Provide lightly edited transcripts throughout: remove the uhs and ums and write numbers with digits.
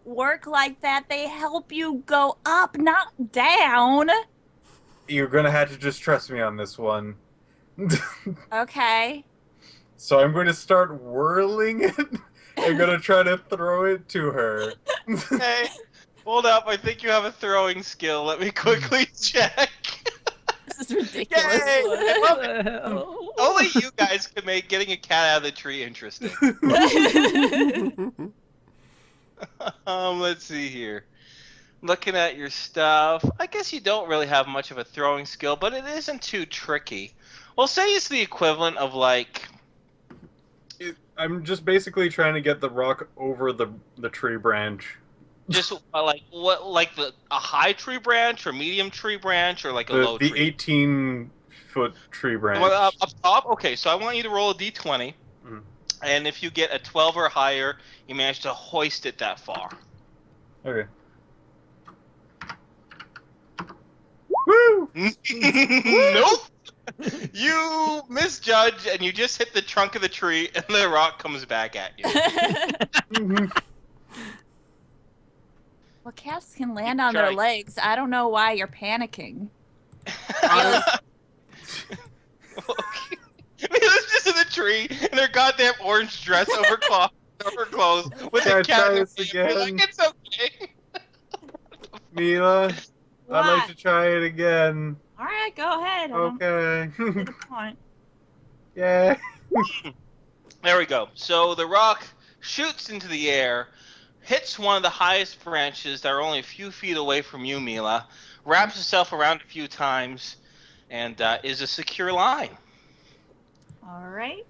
work like that. They help you go up, not down. You're gonna have to just trust me on this one. Okay. So I'm going to start whirling it. I'm gonna try to throw it to her. Hey, hold up. I think you have a throwing skill. Let me quickly check. This is ridiculous. Yay! What the hell? Only you guys can make getting a cat out of the tree interesting. Let's see here. Looking at your stuff, I guess you don't really have much of a throwing skill, but it isn't too tricky. Well, say it's the equivalent of like. I'm just basically trying to get the rock over the tree branch. Just like what, like a high tree branch or medium tree branch or like a low The tree. 18-foot tree branch. Well, up top. Okay, so I want you to roll a d20, and if you get a 12 or higher, you manage to hoist it that far. Okay. Woo! Nope. You misjudge, and you just hit the trunk of the tree, and the rock comes back at you. Well, cats can land on their legs. I don't know why you're panicking. Okay. Mila's just in the tree, in her goddamn orange dress over clothes, with Can I a cat try in this her hand. You're again? like, it's okay. Mila, What? I'd like to try it again. All right, go ahead. Okay. Good point. Yeah. There we go. So the rock shoots into the air, hits one of the highest branches that are only a few feet away from you, Mila, wraps itself around a few times, and is a secure line. All right.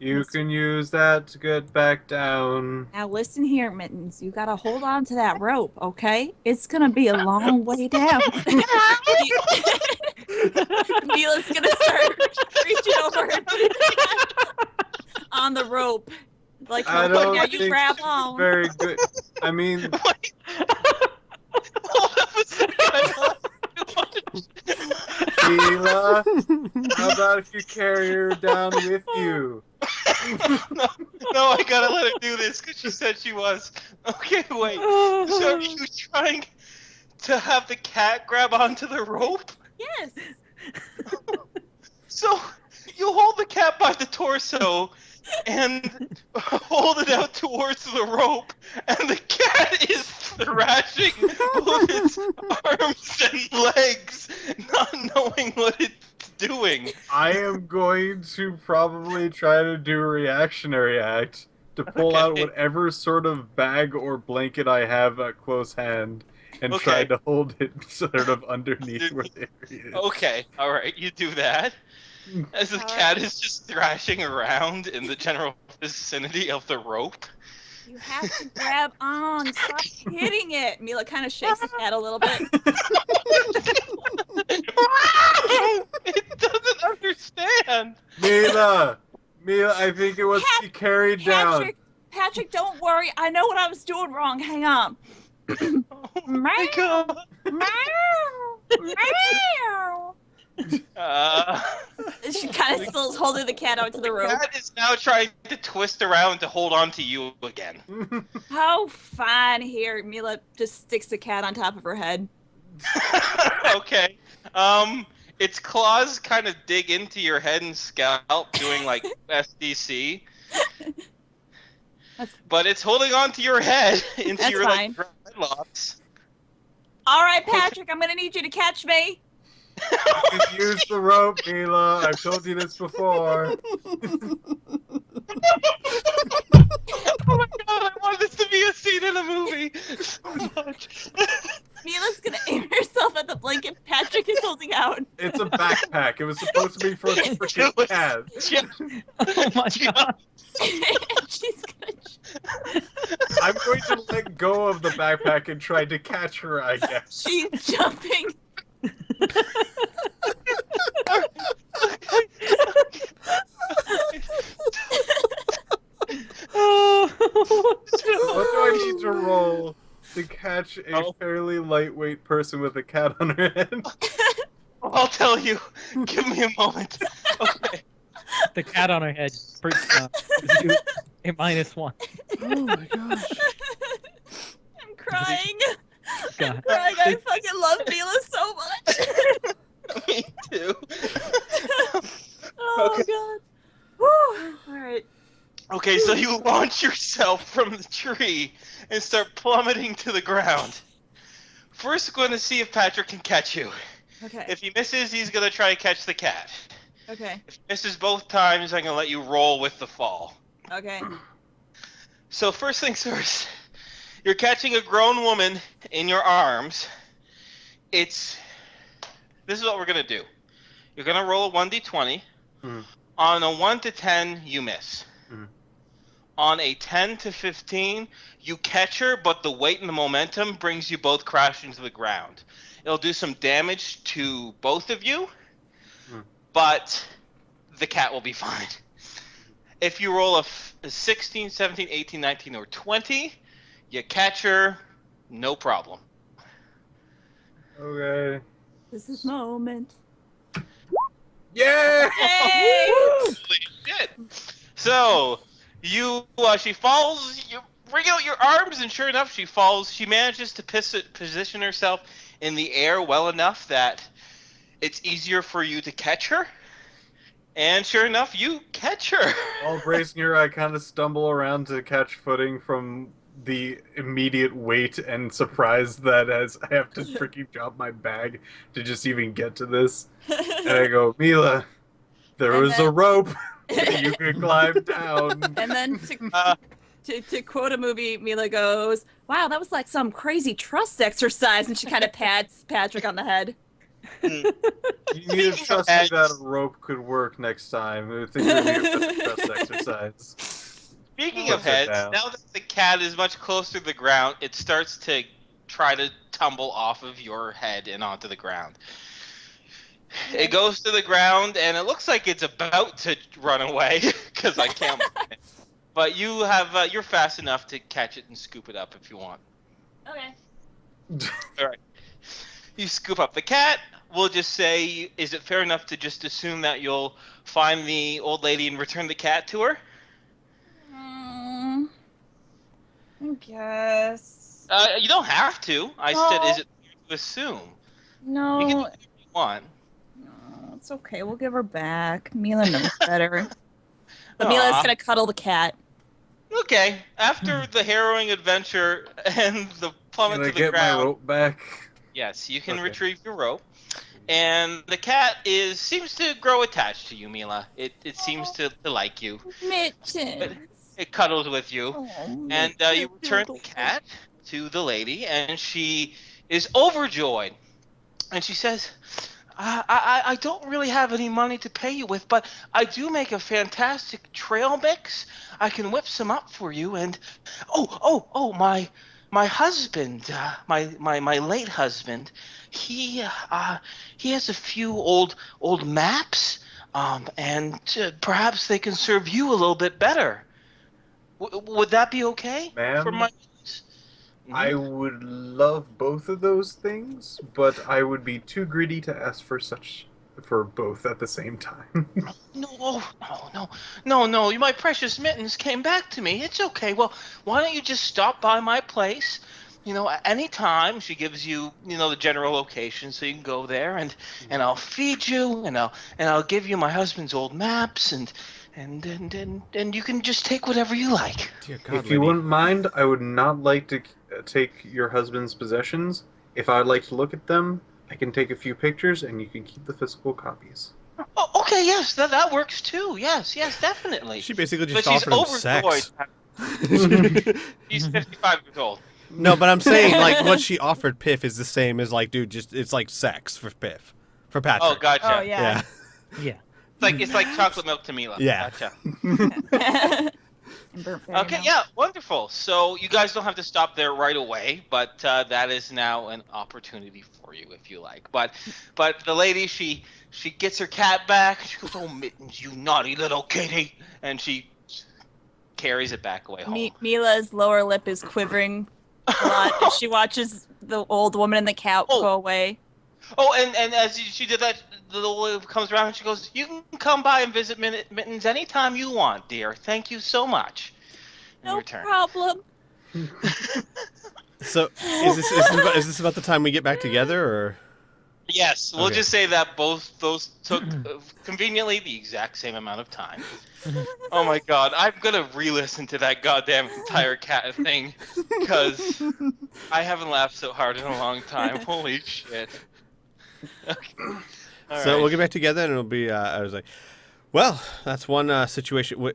You can use that to get back down. Now listen here, Mittens. You gotta hold on to that rope, okay? It's gonna be a long way down. Mila's gonna start reaching over and putting her hand on the rope. Like, I now don't you think grab she's on. very good. I mean, Wait. Hold up a second. Mila, how about if you carry her down with you? No, I gotta let her do this because she said she was. Okay, wait. So are you trying to have the cat grab onto the rope? Yes. So you hold the cat by the torso and hold it out towards the rope, and the cat is thrashing both its arms and legs, not knowing what it's doing. I am going to probably try to do a reactionary act to pull out Okay. whatever sort of bag or blanket I have at close hand and try Okay. to hold it sort of underneath where the area is. Okay, alright, you do that. As the cat is just thrashing around in the general vicinity of the rope. You have to grab on. Stop hitting it. Mila kind of shakes his head a little bit. It doesn't understand. Mila, I think it was to be carried down. Patrick, don't worry. I know what I was doing wrong. Hang on. Oh my God. Meow. She kind of still is holding the cat onto the rope. Cat is now trying to twist around to hold on to you again. Oh, fine. Here, Mila just sticks the cat on top of her head. Okay. Its claws kind of dig into your head and scalp, doing like SDC. But it's holding on to your head into That's your fine. like dreadlocks. All right, Patrick, I'm going to need you to catch me. Just use the rope, Mila. I've told you this before. Oh my God, I wanted this to be a scene in a movie so much. Mila's going to aim herself at the blanket Patrick is holding out. It's a backpack. It was supposed to be for the freaking cat. Oh my God. She's going to... I'm going to let go of the backpack and try to catch her, I guess. She's jumping. What do I need to roll to catch a fairly lightweight person with a cat on her head? I'll tell you. Give me a moment. Okay. The cat on her head. A -1. Oh my gosh. God. Crying. I fucking love Mila so much. Me too. Oh Okay. god. Whew. All right. Okay, so you launch yourself from the tree and start plummeting to the ground. First, we're going to see if Patrick can catch you. Okay. If he misses, he's going to try to catch the cat. Okay. If he misses both times, I'm going to let you roll with the fall. Okay. So first things first, you're catching a grown woman in your arms. This is what we're going to do. You're going to roll a 1d20. Mhm. On a 1 to 10, you miss. Mhm. On a 10 to 15, you catch her, but the weight and the momentum brings you both crashing to the ground. It'll do some damage to both of you, but the cat will be fine. If you roll a 16, 17, 18, 19, or 20, you catch her, no problem. Okay. This is moment. Yeah! Hey! Holy shit! So, she falls, you bring out your arms, and sure enough, she falls. She manages to position herself in the air well enough that it's easier for you to catch her. And sure enough, you catch her. While bracing her, I kind of stumble around to catch footing from the immediate weight and surprise that as I have to freaking drop my bag to just even get to this. And I go, Mila, there And was a then- rope that you could climb down. And then to quote a movie, Mila goes, "Wow, that was like some crazy trust exercise," and she kind of pats Patrick on the head. You need to trust me that a rope could work next time. I think it would be a trust exercise. Speaking Puts of her heads, down. now that the cat is much closer to the ground, it starts to try to tumble off of your head and onto the ground. It goes to the ground, and it looks like it's about to run away because I can't. But you're fast enough to catch it and scoop it up if you want. Okay. All right. You scoop up the cat. We'll just say, is it fair enough to just assume that you'll find the old lady and return the cat to her? I guess. You don't have to. I said, is it fair to assume? No. You can do whatever you want. No, it's okay. We'll give her back. Mila knows better. But Aw. Mila's gonna cuddle the cat. Okay. After the harrowing adventure and the plummet Can I to the get ground, my rope back? yes, you can Okay. retrieve your rope. And the cat seems to grow attached to you, Mila. It seems to like you. Mittens. It cuddles with you. Oh, And you return the cat to the lady, and she is overjoyed. And she says, I don't really have any money to pay you with, but I do make a fantastic trail mix. I can whip some up for you. And my husband, my late husband, he has a few old maps, and perhaps they can serve you a little bit better. Would that be okay? Ma'am? For my I would love both of those things, but I would be too greedy to ask for both at the same time. No. My precious mittens came back to me. It's okay. Well, why don't you just stop by my place? At any time. She gives you, the general location, so you can go there, and I'll feed you, and I'll give you my husband's old maps, and you can just take whatever you like. Dear God, If you lady. wouldn't mind, I would not like to take your husband's possessions. If I'd like to look at them, I can take a few pictures, and you can keep the physical copies. Oh, okay, yes, that works too. Yes, definitely. She basically But just she's offered him sex. overjoyed. She's 55 years old. No, but I'm saying like what she offered Piff is the same as like, dude, it's like sex for Piff, for Patrick. Oh, gotcha. Oh yeah. Yeah. It's like chocolate milk to Mila. Yeah. Gotcha. And burnt fairy Okay, milk. yeah, wonderful. So you guys don't have to stop there right away, but that is now an opportunity for you if you like. But the lady, she gets her cat back. She goes, "Oh, Mittens, you naughty little kitty," and she carries it back away home. Mila's lower lip is quivering a lot as she watches the old woman and the cat Oh. go away. Oh, and as she did that, the little lady comes around and she goes, "You can come by and visit Mittens anytime you want, dear. Thank you so much." In No return. problem. So is this about the time we get back together, or? Yes, we'll Okay. just say that both those took conveniently the exact same amount of time. Oh my god, I'm gonna re-listen to that goddamn entire cat thing because I haven't laughed so hard in a long time. Holy shit. Okay. All So right. we'll get back together, and it'll be. I was like, well, that's one situation.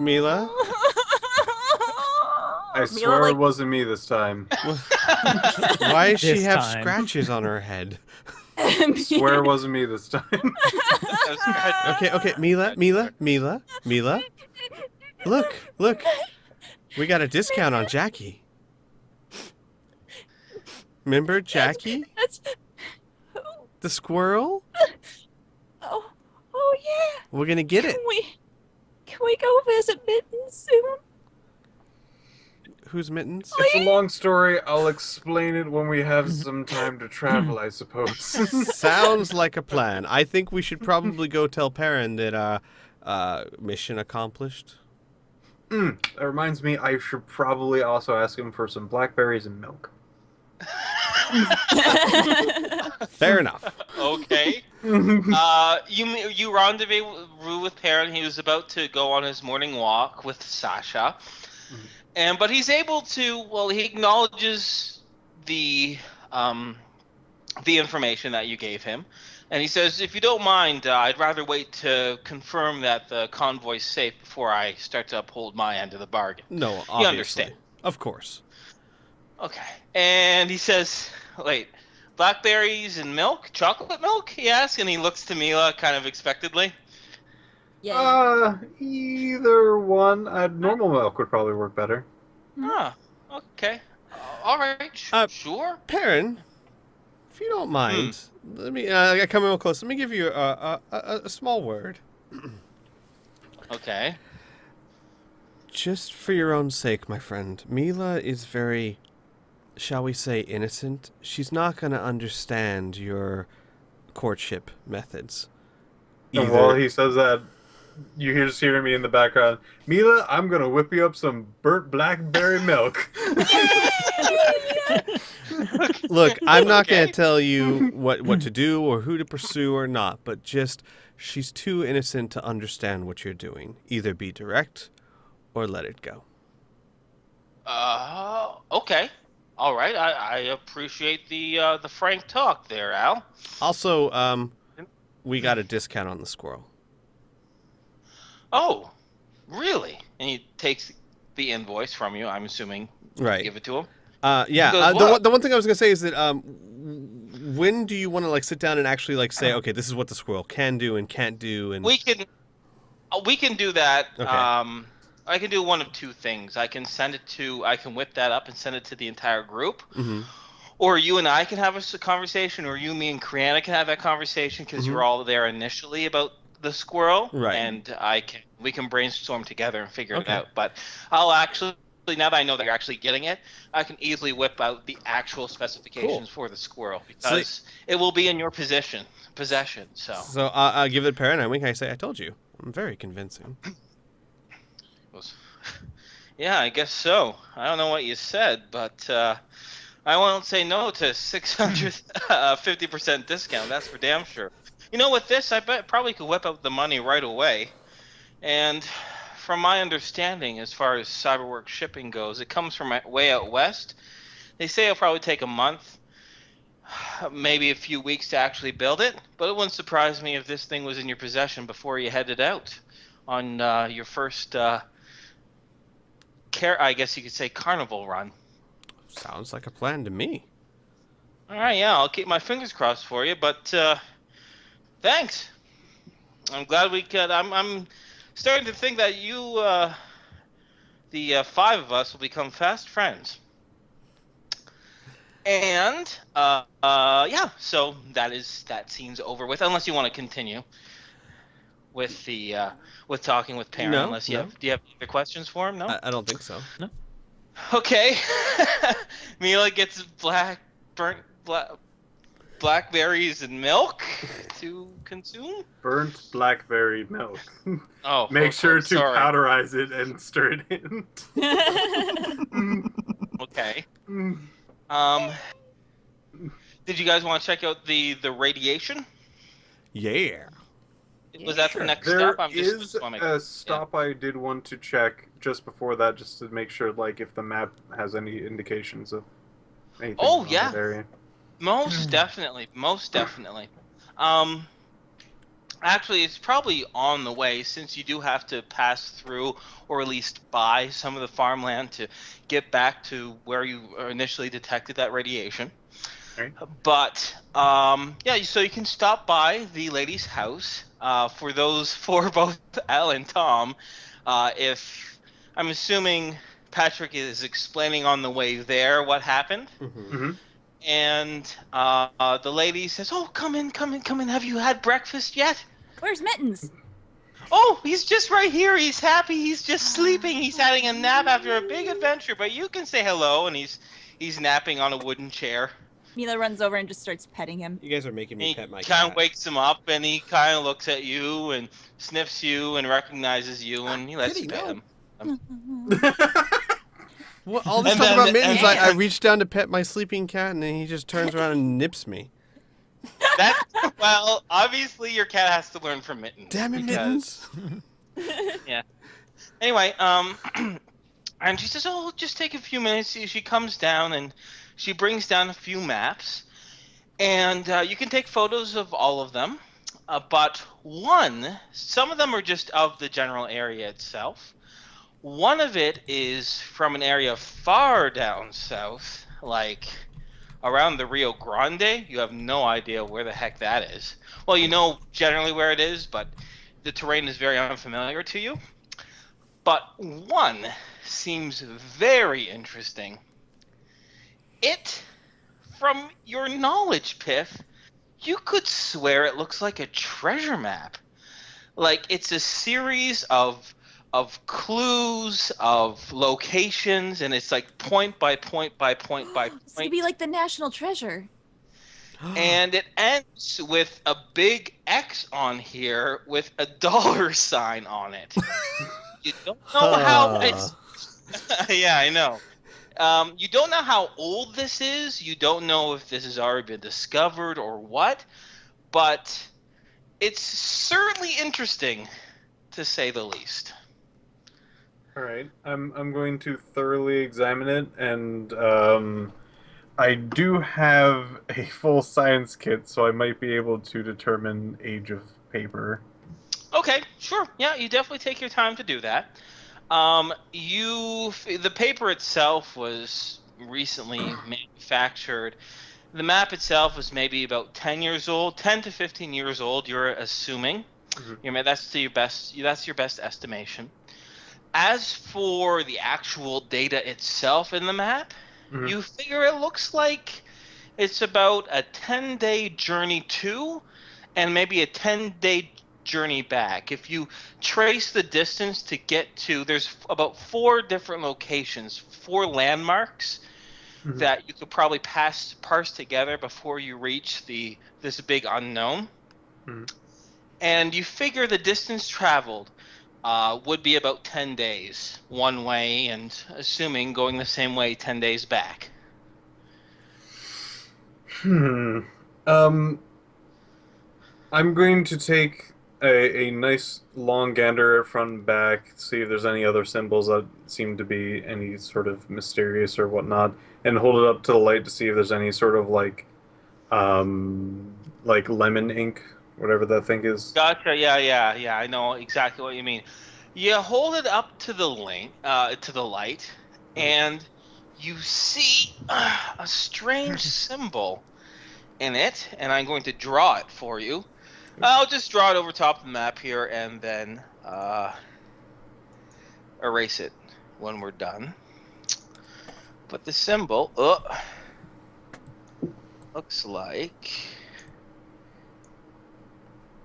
Mila? I Mila, swear like, it wasn't me this time. Why does she This have time. scratches on her head? Swear it wasn't me this time. Okay, Mila. Look. We got a discount on Jackie. Remember Jackie? That's, The squirrel? oh yeah. We're gonna get it. Can we go visit Mittens soon? Who's Mittens? It's a long story. I'll explain it when we have some time to travel, I suppose. Sounds like a plan. I think we should probably go tell Perrin that mission accomplished. That reminds me, I should probably also ask him for some blackberries and milk. Fair enough. Okay. You rendezvous with Perrin. He was about to go on his morning walk with Sasha, but he's able to. Well, he acknowledges the information that you gave him, and he says, "If you don't mind, I'd rather wait to confirm that the convoy's safe before I start to uphold my end of the bargain." No, obviously. understand. Of course. Okay. And he says, "Wait, blackberries and milk? Chocolate milk?" he asks, and he looks to Mila kind of expectantly. Either one. Normal milk would probably work better. Ah, okay. All right, sure. Perrin, if you don't mind, let me. I come real close. Let me give you a small word. Okay. Just for your own sake, my friend. Mila is very, shall we say, innocent. She's not going to understand your courtship methods. And while he says that, you just hear me in the background. Mila, I'm gonna whip you up some burnt blackberry milk. Look, I'm not Okay. going to tell you what to do or who to pursue or not, but just she's too innocent to understand what you're doing. Either be direct or let it go. Okay. All right. I appreciate the frank talk there, Al. Also, we got a discount on the squirrel. Oh, really? And he takes the invoice from you. I'm assuming. Right. Give it to him. Yeah. He goes, The "What?" one thing I was gonna say is that when do you want to sit down and actually say, okay, this is what the squirrel can do and can't do, and We can do that. Okay. I can do one of two things. I can whip that up and send it to the entire group, Mhm. or you and I can have a conversation, or you, me, and Kriana can have that conversation because you're all there initially about the squirrel, Right. And we can brainstorm together and figure it Okay. out. But I'll actually, now that I know that you're actually getting it, I can easily whip out the actual specifications for the squirrel because it will be in your possession. So. So I'll give it a Perrin. And I say, I told you, I'm very convincing. Yeah, I guess so. I don't know what you said, but I won't say no to 650% discount. That's for damn sure. You know, with this, I bet probably could whip up the money right away. And from my understanding, as far as Cyberworks shipping goes, it comes from way out west. They say it'll probably take a month, maybe a few weeks to actually build it. But it wouldn't surprise me if this thing was in your possession before you headed out on your first, I guess you could say, carnival run. Sounds like a plan to me. All right, yeah, I'll keep my fingers crossed for you, but thanks. I'm glad we could. I'm starting to think that you, the five of us, will become fast friends. And yeah, so that scene's over with. Unless you want to continue with the with talking with Perrin. No, Unless do you have other questions for him? No. I don't think so. No. Okay. Mila gets blackberries and milk to consume. Burnt blackberry milk. Oh, Make sure to sorry. powderize it and stir it in. Okay. Mm. Did you guys want to check out the radiation? Yeah. Was that Sure. the next There step? I'm is just wanna make- a stop I did want to check just before that, just to make sure, like, if the map has any indications of anything Oh, around yeah. that area. Most definitely. Most definitely. Actually, it's probably on the way, since you do have to pass through or at least buy some of the farmland to get back to where you initially detected that radiation. Right. But yeah, so you can stop by the lady's house. For both Al and Tom, if I'm assuming Patrick is explaining on the way there what happened. Mm-hmm. Mm-hmm. And the lady says, "Oh, come in, come in, come in. Have you had breakfast yet?" Where's Mittens? "Oh, he's just right here. He's happy. He's just sleeping. He's having a nap after a big adventure. But you can say hello." And he's napping on a wooden chair. Mila runs over and just starts petting him. You guys are making me He pet my kind of cat. wakes him up, and he kind of looks at you and sniffs you and recognizes you, and he lets Kitty, you pet no. him. What, all this And talk then- about mittens, and- I reach down to pet my sleeping cat, and then he just turns around and nips me. Well, obviously your cat has to learn from Mittens. Damn it, because- mittens! Anyway, and she says, "Oh, just take a few minutes." She comes down and she brings down a few maps, and you can take photos of all of them. But some of them are just of the general area itself. One of it is from an area far down south, like around the Rio Grande. You have no idea where the heck that is. Well, you know generally where it is, but the terrain is very unfamiliar to you. But one seems very interesting. It, from your knowledge, Piff, you could swear it looks like a treasure map. Like it's a series of clues, of locations, and it's like point by point by point by This could point. be like the national treasure. And it ends with a big X on here with a dollar sign on it. You don't know how it's. Yeah, I know. You don't know how old this is. You don't know if this has already been discovered or what, but it's certainly interesting, to say the least. All right, I'm going to thoroughly examine it, and I do have a full science kit, so I might be able to determine age of paper. Okay, sure. Yeah, you definitely take your time to do that. The paper itself was recently manufactured. The map itself was maybe about 10 years old, 10 to 15 years old. You're assuming. Mhm. That's your best estimation. As for the actual data itself in the map, Mhm. you figure it looks like it's about a 10-day journey to, and maybe a 10-day journey back. If you trace the distance to get to, there's about 4 different locations, 4 landmarks Mhm. that you could probably parse together before you reach this big unknown. Mhm. And you figure the distance traveled would be about 10 days one way, and assuming going the same way 10 days back. I'm going to take a nice long gander at front and back, see if there's any other symbols that seem to be any sort of mysterious or whatnot, and hold it up to the light to see if there's any sort of like lemon ink, whatever that thing is. Gotcha. Yeah. I know exactly what you mean. You hold it up to the light, and you see a strange symbol in it, and I'm going to draw it for you. I'll just draw it over top of the map here, and then erase it when we're done. But the symbol looks like.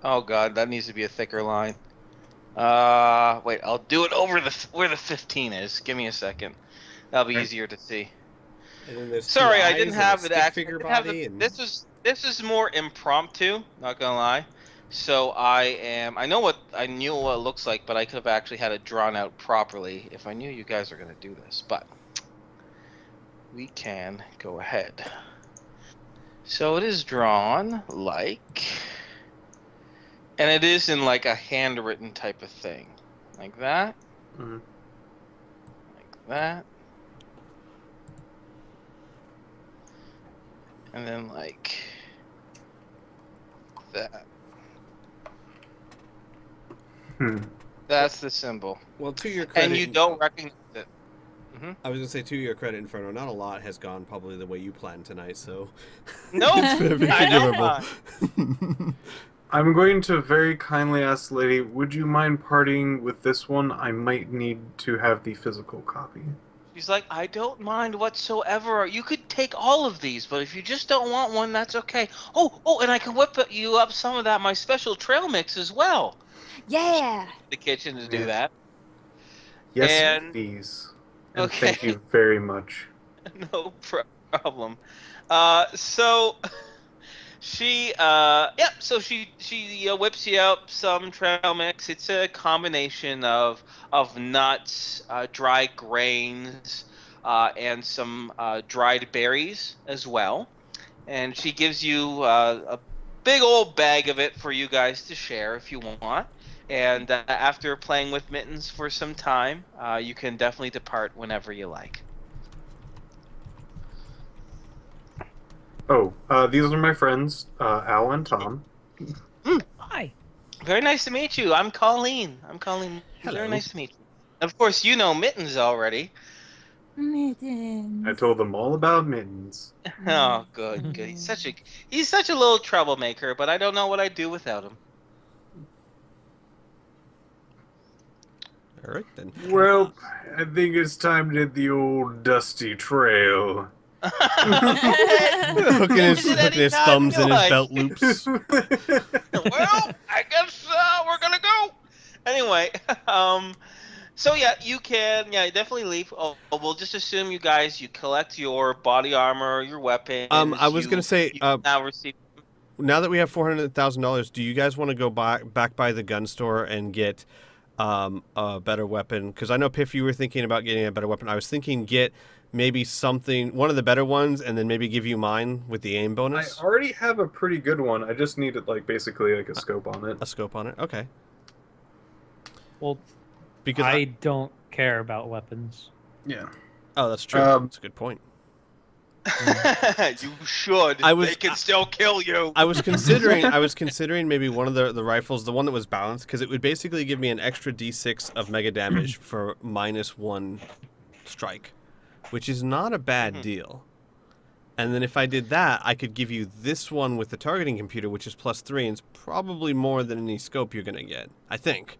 Oh god, that needs to be a thicker line. Wait, I'll do it over where the 15 is. Give me a second. That'll be Okay. easier to see. And then there's Sorry, two I eyes didn't and a have it stick actually. figure I didn't have body and... This is more impromptu, not gonna lie. So I knew what it looks like, but I could have actually had it drawn out properly if I knew you guys are gonna do this. But we can go ahead. So it is drawn like, and it is in like a handwritten type of thing, like that, Mhm. like that, and then like that. Hmm. That's the symbol, Well, to your credit, and you don't recognize it. I was gonna say, to your credit, Inferno, not a lot has gone probably the way you planned tonight, so. Nope, It's very I know forgivable. I'm going to very kindly ask the lady, would you mind parting with this one? I might need to have the physical copy. She's like, I don't mind whatsoever. You could take all of these, but if you just don't want one, that's okay. Oh, and I can whip you up some of that my special trail mix as well. Yeah. The kitchen to do Yeah. that. Yes, And- please. And Okay. thank you very much. No problem. So she, so she whips you up some trail mix. It's a combination of nuts, dry grains, and some dried berries as well. And she gives you a big old bag of it for you guys to share if you want. And after playing with Mittens for some time, you can definitely depart whenever you like. Oh, these are my friends, Al and Tom. Hi. Very nice to meet you. I'm Colleen. Hello. Very nice to meet you. Of course, you know Mittens already. Mittens. I told them all about Mittens. Oh, good. He's such a little troublemaker, but I don't know what I'd do without him. All right, then. Well, I think it's time to hit the old dusty trail. hooking his Anytime thumbs you in his like. belt loops. Well, I guess we're gonna go. Anyway, so yeah, you can definitely leave. Oh, we'll just assume you collect your body armor, your weapons. I was gonna say, you now receive. now that we have $400,000, do you guys want to go back by the gun store and get a better weapon? Because I know, Piff, you were thinking about getting a better weapon. I was thinking get maybe one of the better ones, and then maybe give you mine with the aim I bonus. already have a pretty good one. I just needed, basically a scope on it. A scope on it. Okay. Well, Because I don't care about weapons. Yeah. oh, that's true. That's a good point. You should. They can still kill you. I was considering maybe one of the rifles, the one that was balanced, because it would basically give me an extra D6 of mega damage for -1 strike, which is not a bad deal. And then if I did that, I could give you this one with the targeting computer, which is +3, and it's probably more than any scope you're gonna get, I think.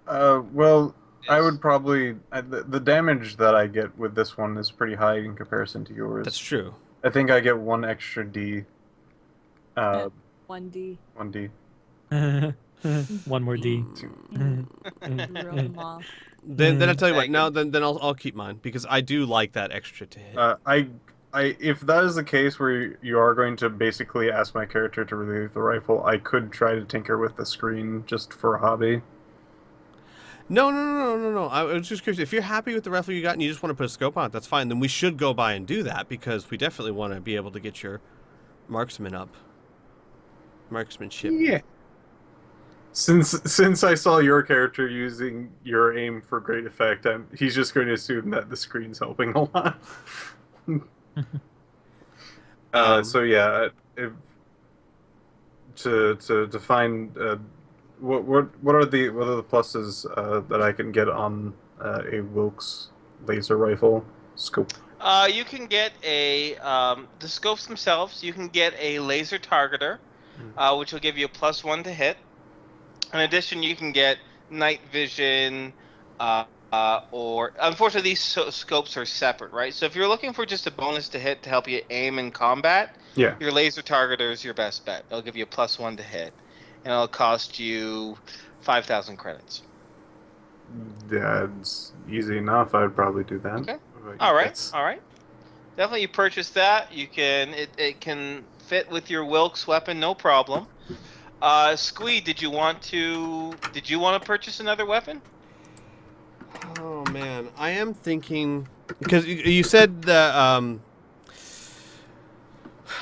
Well, I would probably... the damage that I get with this one is pretty high in comparison to yours. That's true. I think I get 1 extra D. 1D. 1D. One more D. Throw 'em off. Then I'll tell you what. Thank No, then I'll keep mine because I do like that extra to hit. If that is the case where you are going to basically ask my character to relieve the rifle, I could try to tinker with the screen just for a hobby. No. I was just curious. If you're happy with the rifle you got and you just want to put a scope on it, that's fine. Then we should go by and do that because we definitely want to be able to get your marksmanship. Yeah. Since I saw your character using your aim for great effect, he's just going to assume that the screen's helping a lot. So yeah, to find what are the pluses that I can get on a Wilkes laser rifle scope? You can get the scopes themselves. You can get a laser targeter, which will give you a +1 to hit. In addition, you can get night vision, or unfortunately these scopes are separate, right? So if you're looking for just a bonus to hit to help you aim in combat, Yeah. your laser targeter is your best bet. It'll give you a +1 to hit, and it'll cost you 5,000 credits. That's easy enough. I'd probably do that. Okay. But All right, that's- all right. Definitely, you purchase that. You can it can fit with your Wilkes weapon, no problem. Squee, did you want to purchase another weapon? Oh man, I am thinking Because you said that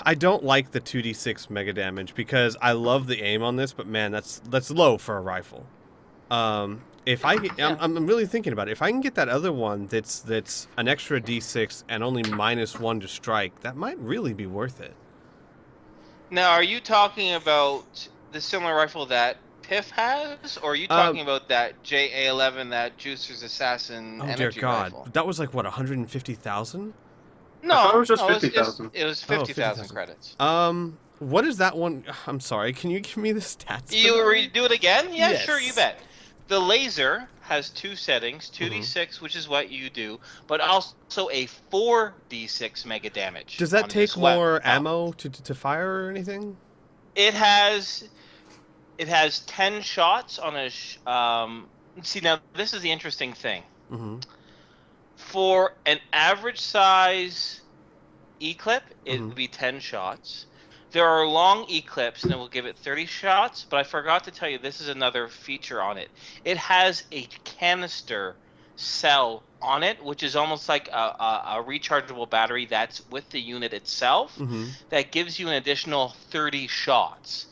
I don't like the 2d6 mega damage because I love the aim on this, but man, that's low for a rifle. If I'm really thinking about it. If I can get that other one that's an extra d6 and only -1 to strike, that might really be worth it. Now, are you talking about the similar rifle that Piff has, or are you talking about that JA11, that Juicer's Assassin Oh energy dear God, rifle? that was like what 150,000. No, I thought it was just no, 50,000. It was Oh, 50,000 50,000. credits. What is that one? I'm sorry. Can you give me the stats? You for that? redo it again? Yeah, sure, you Yes. bet. The laser has 2 settings, 2d6, which is what you do, but also a 4d6 mega damage. Does that on take this more weapon. ammo to fire or anything? It has 10 shots on a. See, now this is the interesting thing. Mm-hmm. For an average size E-clip, it Mhm. would be 10 shots. There are long E-clips, and it will give it 30 shots, but I forgot to tell you, this is another feature on it. It has a canister cell on it, which is almost like a rechargeable battery that's with the unit itself, Mm-hmm. that gives you an additional 30 shots.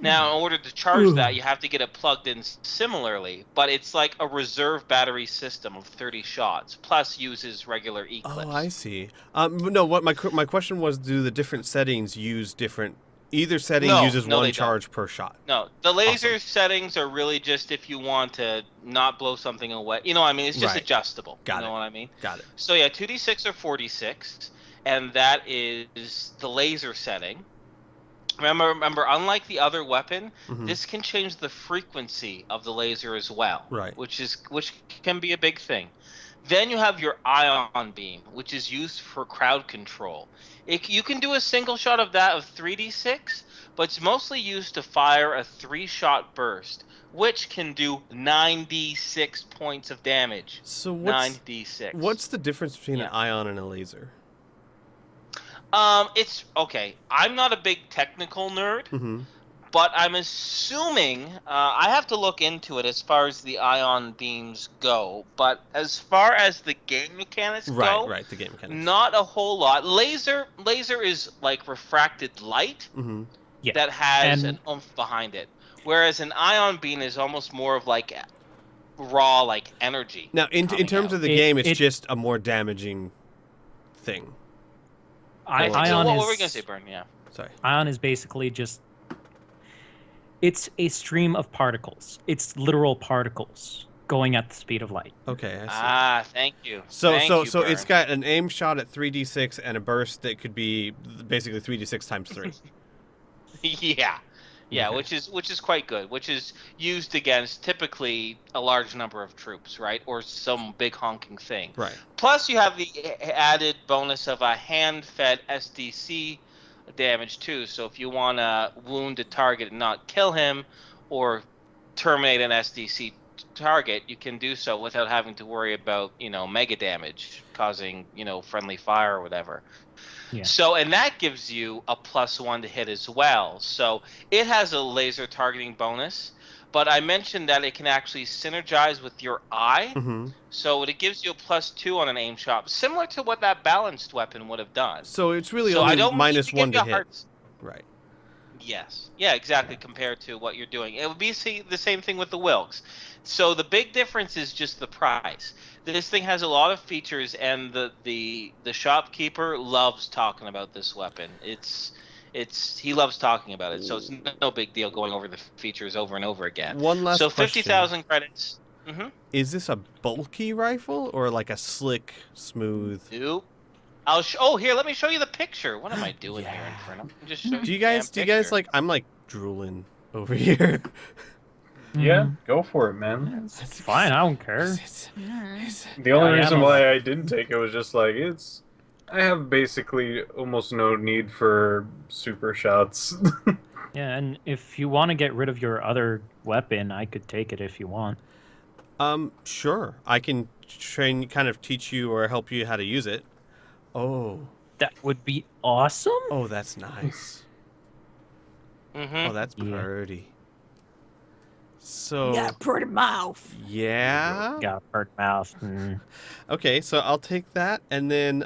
Now, in order to charge that, you have to get it plugged in similarly, but it's like a reserve battery system of 30 shots, plus uses regular E-clips. Oh, I see. No, what my question was: do the different settings use different? Either setting uses No, one they don't. charge per shot. No, the laser Awesome. settings are really just if you want to not blow something away. You know what I mean? It's just Right. adjustable. Got you know it. what I mean? Got it. So yeah, 2d6 or 4d6, and that is the laser setting. Remember, unlike the other weapon, Mhm. this can change the frequency of the laser as well. Right. Which can be a big thing. Then you have your ion beam, which is used for crowd control. You can do a single shot of that of 3d6, but it's mostly used to fire a 3-shot burst, which can do 9d6 points of damage. So 9d6. what's the difference between Yeah. an ion and a laser? It's okay. I'm not a big technical nerd, Mm-hmm. but I'm assuming I have to look into it as far as the ion beams go. But as far as the game mechanics go, Right. The game mechanics. not a whole lot. Laser is like refracted light Mm-hmm. Yeah. that has And- an oomph behind it, whereas an ion beam is almost more of like raw, like energy. Now, in coming terms out. of the game, it's just a more damaging thing. So Ion what is, were we gonna say, Burn? Yeah. Sorry. Ion is basically just. It's a stream of particles. It's literal particles going at the speed of light. Okay, I see. Ah, thank you. So Thank so you, so it's Burn. got an aim shot at 3d6 and a burst that could be basically 3d6 times 3. Yeah, Okay. which is quite good. Which is used against typically a large number of troops, right, or some big honking thing. Right. Plus, you have the added bonus of a hand-fed SDC damage too. So if you want to wound a target and not kill him, or terminate an SDC target, you can do so without having to worry about mega damage causing friendly fire or whatever. Yeah. So, and that gives you a +1 to hit as well. So it has a laser targeting bonus, but I mentioned that it can actually synergize with your eye. Mm-hmm. So it gives you a +2 on an aim shot, similar to what that balanced weapon would have done. So it's really So I only don't need minus to 1 give you to a hit. hard- Right. Yes. Yeah, exactly, compared to what you're doing. It would be the same thing with the Wilkes. So the big difference is just the price. This thing has a lot of features, and the shopkeeper loves talking about this weapon. He loves talking about it, so it's no big deal going over the features over and over again. One last So question. 50,000 credits. Mm-hmm. Is this a bulky rifle or like a slick, smooth? Nope. Here, let me show you the picture. What am I doing here, Yeah. Inferno? I'm just showing Do you the damn guys picture. like? I'm like drooling over here. Yeah, Mm, go for it, man. it's fine. I don't care. The only Yeah, I reason don't why I didn't take it was just like I have basically almost no need for super shots. Yeah, and if you want to get rid of your other weapon, I could take it if you want. Sure. I can kind of teach you or help you how to use it. Oh, That would be awesome. oh, that's nice. Mm-hmm. Oh, that's Yeah. pretty. So Yeah, pretty mouth. yeah. Got a bird mouth. Okay, so I'll take that, and then